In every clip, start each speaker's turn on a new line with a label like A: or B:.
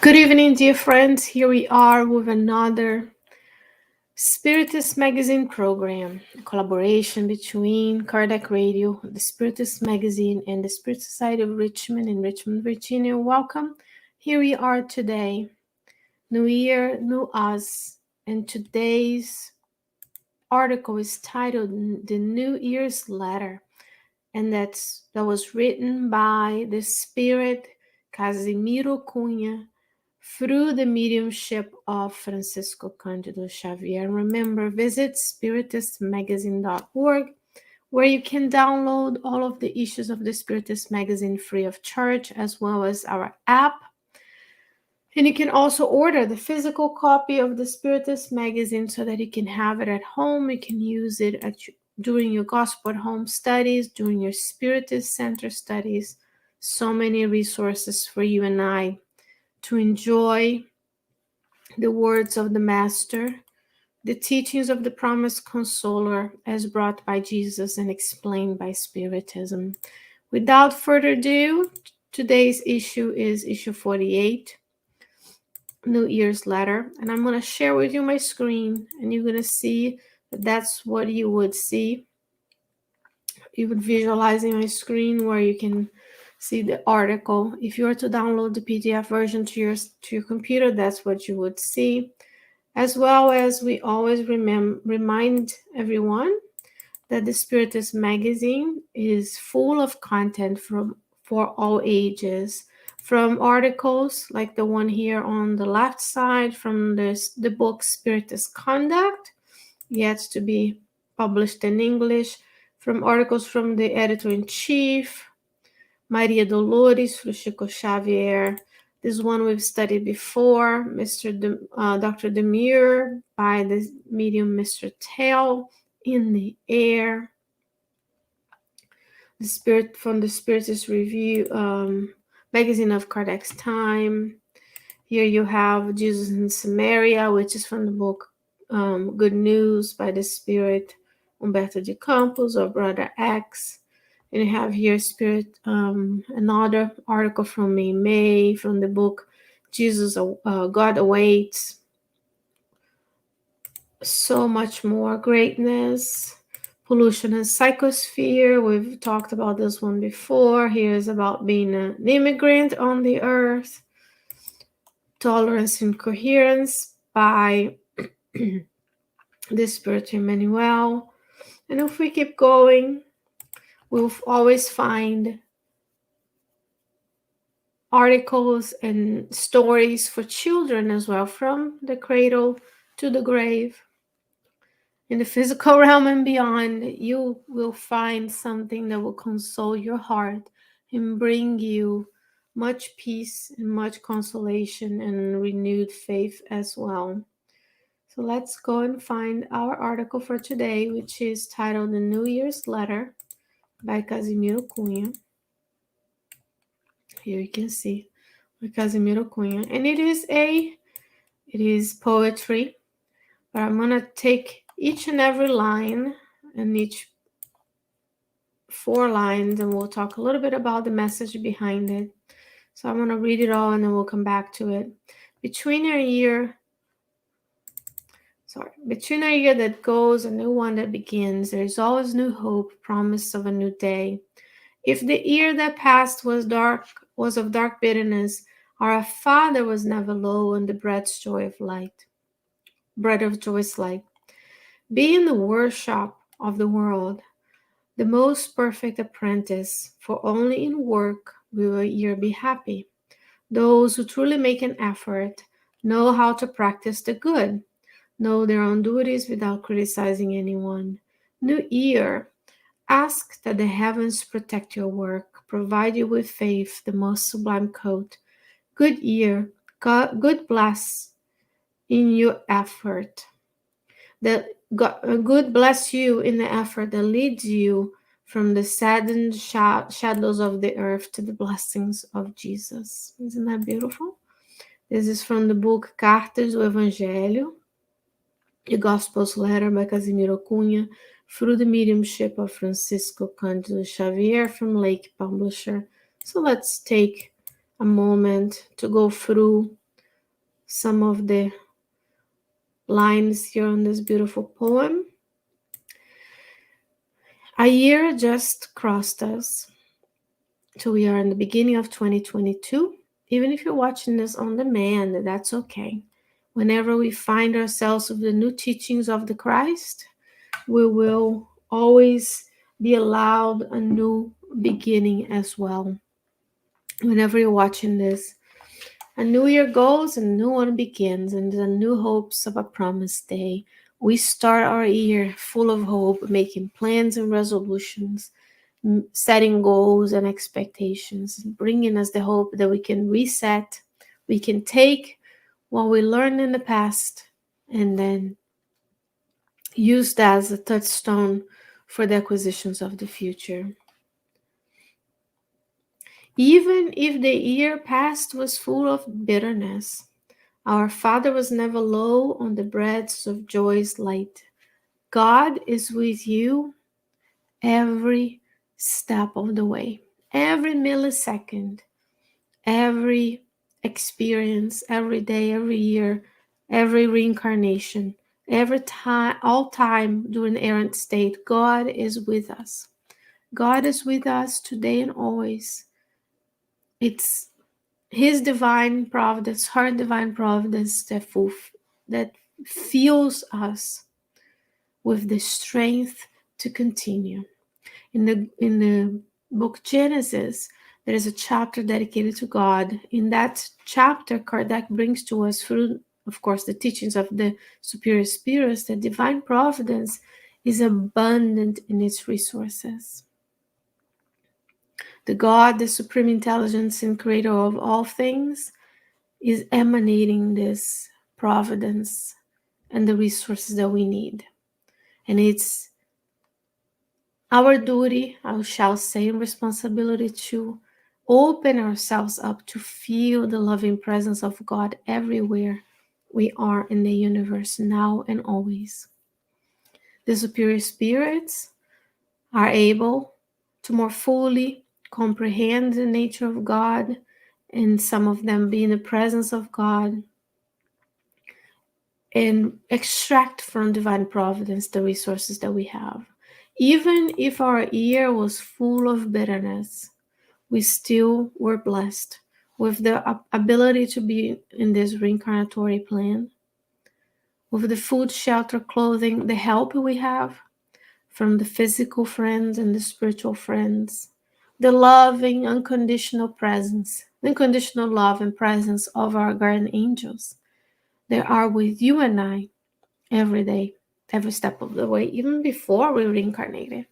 A: Good evening, dear friends. Here we are with another Spiritist Magazine program, a collaboration between Kardec Radio, the Spiritist Magazine, and the Spirit Society of Richmond in Richmond, Virginia. Welcome. Here we are today. New Year, New Us. And today's article is titled The New Year's Letter. And that was written by the Spirit Casimiro Cunha through the mediumship of Francisco Candido Xavier. Remember, visit spiritistmagazine.org, where you can download all of the issues of the Spiritist Magazine free of charge, as well as our app. And you can also order the physical copy of the Spiritist Magazine so that you can have it at home. You can use it during your Gospel at Home studies, during your Spiritist Center studies. So many resources for you and I to enjoy the words of the Master, the teachings of the promised consoler as brought by Jesus and explained by Spiritism. Without further ado, today's issue is issue 48, New Year's Letter. And I'm going to share with you my screen, and you're going to see that that's what you would see. You would visualize in my screen where you can see the article. If you were to download the PDF version to your computer, that's what you would see. As well as we always remind everyone that the Spiritist Magazine is full of content for all ages, from articles like the one here on the left side, from the book Spiritist Conduct, yet to be published in English, from articles from the editor-in-chief, Maria Dolores, through Chico Xavier. This one we've studied before, Dr. Demure, by the medium Mr. Tail, In the Air. From the Spiritist Review, Magazine of Kardec's Time. Here you have Jesus in Samaria, which is from the book Good News by the Spirit Humberto de Campos or Brother X. And you have here another article from May from the book Jesus, God Awaits. So much more greatness. Pollution and Psychosphere. We've talked about this one before. Here is about being an immigrant on the earth. Tolerance and Coherence by the Spirit Emmanuel. And if we keep going, we'll always find articles and stories for children as well, from the cradle to the grave. In the physical realm and beyond, you will find something that will console your heart and bring you much peace and much consolation and renewed faith as well. So let's go and find our article for today, which is titled The New Year's Letter by Casimiro Cunha. Here you can see by Casimiro Cunha. And it is poetry, but I'm going to take each and every line and each 4 lines, and we'll talk a little bit about the message behind it. So I'm going to read it all and then we'll come back to it. Between a year that goes, a new one that begins, there is always new hope, promise of a new day. If the year that passed was of dark bitterness, our Father was never low on the bread of joy's light. Be in the workshop of the world, the most perfect apprentice, for only in work will a year be happy. Those who truly make an effort know how to practice the good, know their own duties without criticizing anyone. New year, ask that the heavens protect your work, provide you with faith, the most sublime coat. Good year, good bless in your effort. Good bless you in the effort that leads you from the saddened shadows of the earth to the blessings of Jesus. Isn't that beautiful? This is from the book Cartas do Evangelho, the Gospel's Letter by Casimiro Cunha, through the mediumship of Francisco Candido Xavier from Lake Publisher. So let's take a moment to go through some of the lines here on this beautiful poem. A year just crossed us. So we are in the beginning of 2022. Even if you're watching this on demand, that's okay. Whenever we find ourselves with the new teachings of the Christ, we will always be allowed a new beginning as well. Whenever you're watching this, a new year goes and a new one begins, and the new hopes of a promised day. We start our year full of hope, making plans and resolutions, setting goals and expectations, bringing us the hope that we can reset, we can take what we learned in the past, and then use that as a touchstone for the acquisitions of the future. Even if the year past was full of bitterness, our Father was never low on the breads of joy's light. God is with you every step of the way, every millisecond, every experience, every day, every year, every reincarnation, every time, all time during errant state. God is with us. God is with us today and always. It's His divine providence, her divine providence that fills us with the strength to continue. In the book Genesis, there is a chapter dedicated to God. In that chapter, Kardec brings to us, through, of course, the teachings of the superior spirits, that divine providence is abundant in its resources. The God, the supreme intelligence and creator of all things, is emanating this providence and the resources that we need. And it's our duty, I shall say, and responsibility to open ourselves up to feel the loving presence of God everywhere we are in the universe, now and always. The superior spirits are able to more fully comprehend the nature of God, and some of them be in the presence of God, and extract from divine providence the resources that we have. Even if our year was full of bitterness, we still were blessed with the ability to be in this reincarnatory plan, with the food, shelter, clothing, the help we have from the physical friends and the spiritual friends, the loving, unconditional presence, unconditional love and presence of our guardian angels. They are with you and I every day, every step of the way, even before we reincarnated.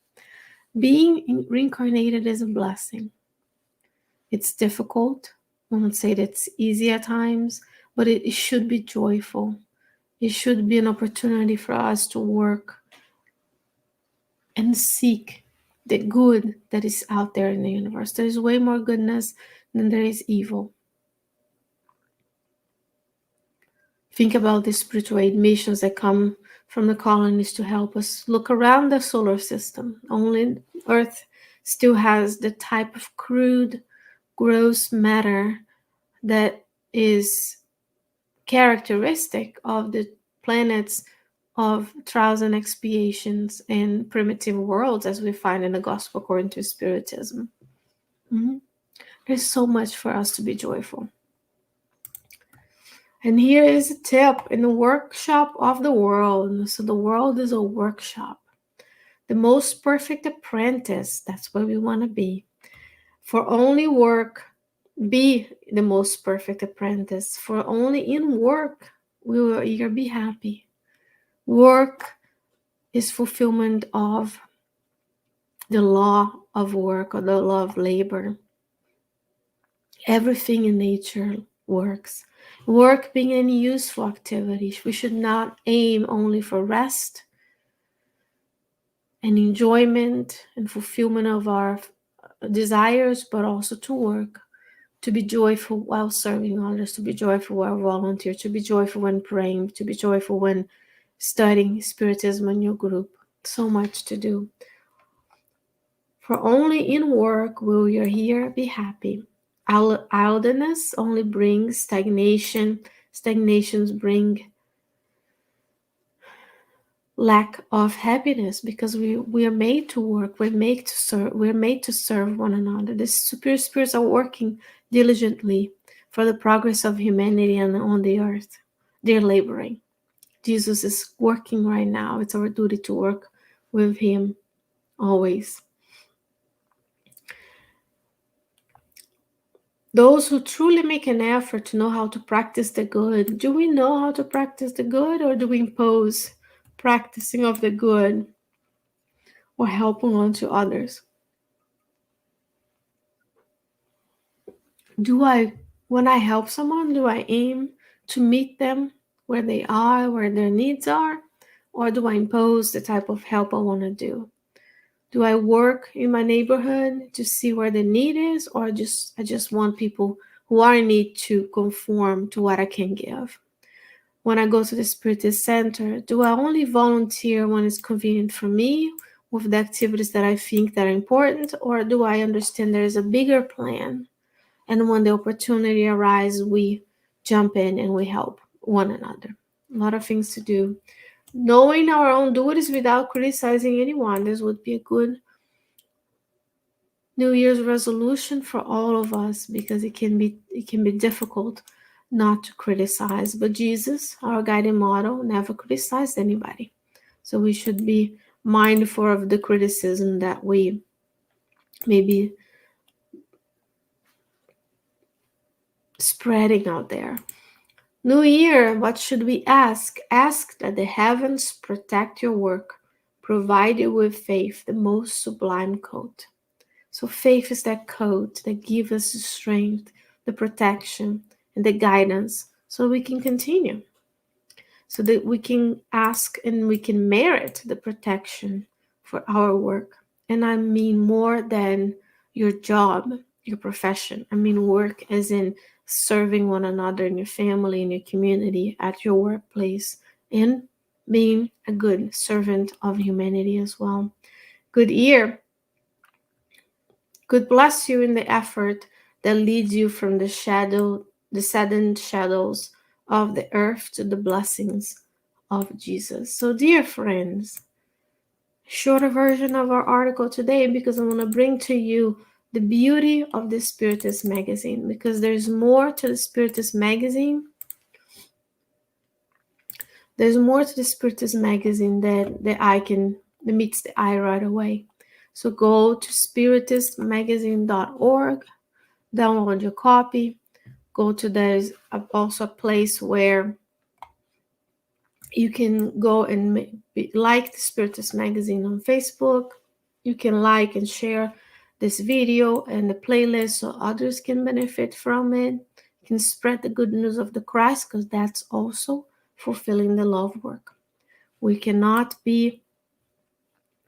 A: Being reincarnated is a blessing. It's difficult. I won't say that it's easy at times, but it should be joyful. It should be an opportunity for us to work and seek the good that is out there in the universe. There is way more goodness than there is evil. Think about the spiritual aid missions that come from the colonies to help us look around the solar system. Only Earth still has the type of crude, gross matter that is characteristic of the planets of trials and expiations and primitive worlds, as we find in the Gospel according to Spiritism. There's so much for us to be joyful. And here is a tip in the workshop of the world. So the world is a workshop. The most perfect apprentice, that's where we want to be. For only work, be the most perfect apprentice. For only in work will you be happy. Work is fulfillment of the law of work, or the law of labor. Everything in nature works. Work being any useful activity. We should not aim only for rest and enjoyment and fulfillment of our desires, but also to work, to be joyful while serving others, to be joyful while volunteering, to be joyful when praying, to be joyful when studying Spiritism in your group. So much to do. For only in work will your here be happy. Idleness only brings stagnation Stagnations bring lack of happiness because we are made to work, we're made to serve one another. The superior spirits are working diligently for the progress of humanity and on the earth. They're laboring. Jesus is working right now. It's our duty to work with him always. Those who truly make an effort to know how to practice the good, do we know how to practice the good, or do we impose practicing of the good or helping on to others? When I help someone, do I aim to meet them where they are, where their needs are, or do I impose the type of help I want to do? Do I work in my neighborhood to see where the need is, or I just want people who are in need to conform to what I can give? When I go to the Spiritist Center, do I only volunteer when it's convenient for me with the activities that I think that are important, or do I understand there is a bigger plan? And when the opportunity arises, we jump in and we help one another. A lot of things to do. Knowing our own duties without criticizing anyone, this would be a good New Year's resolution for all of us, because it can be difficult not to criticize. But Jesus, our guiding model, never criticized anybody. So we should be mindful of the criticism that we may be spreading out there. New Year, what should we ask? Ask that the heavens protect your work, provide you with faith, the most sublime coat. So faith is that coat that gives us the strength, the protection, and the guidance so we can continue. So that we can ask and we can merit the protection for our work. And I mean more than your job, your profession. I mean work as in serving one another in your family, in your community, at your workplace, and being a good servant of humanity as well. Good year. God bless you in the effort that leads you from the saddened shadows of the earth to the blessings of Jesus. So, dear friends, shorter version of our article today, because I want to bring to you the beauty of the Spiritist Magazine, because there's more to the Spiritist Magazine. There's more to the Spiritist Magazine that meets the eye right away. So go to spiritistmagazine.org, download your copy. Go to there's also a place where you can go and like the Spiritist Magazine on Facebook. You can like and share this video and the playlist so others can benefit from it. You can spread the good news of the Christ, because that's also fulfilling the love work. We cannot be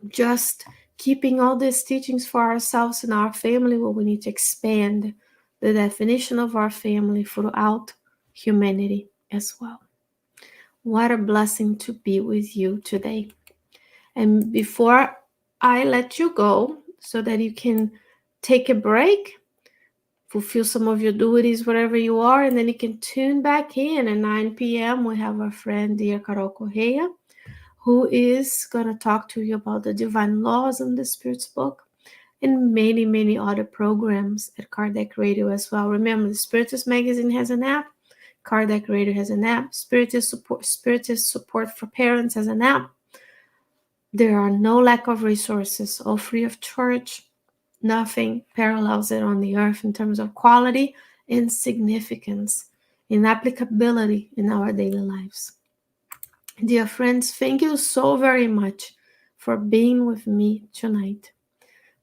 A: just keeping all these teachings for ourselves and our family, but we need to expand the definition of our family throughout humanity as well. What a blessing to be with you today. And before I let you go, so that you can take a break, fulfill some of your duties wherever you are, and then you can tune back in at 9 p.m. We have our friend, dear Carol Correa, who is going to talk to you about the divine laws in the Spirit's book, and many, many other programs at Kardec Radio as well. Remember, the Spiritist Magazine has an app. Kardec Radio has an app. Spiritist Support for Parents has an app. There are no lack of resources, all free of charge. Nothing parallels it on the earth in terms of quality and significance and applicability in our daily lives. Dear friends, thank you so very much for being with me tonight.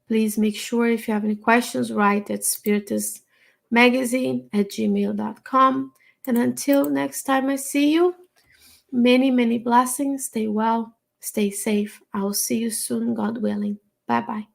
A: Please make sure if you have any questions, write at spiritistmagazine@gmail.com. And until next time I see you, many, many blessings. Stay well, stay safe. I will see you soon, God willing. Bye-bye.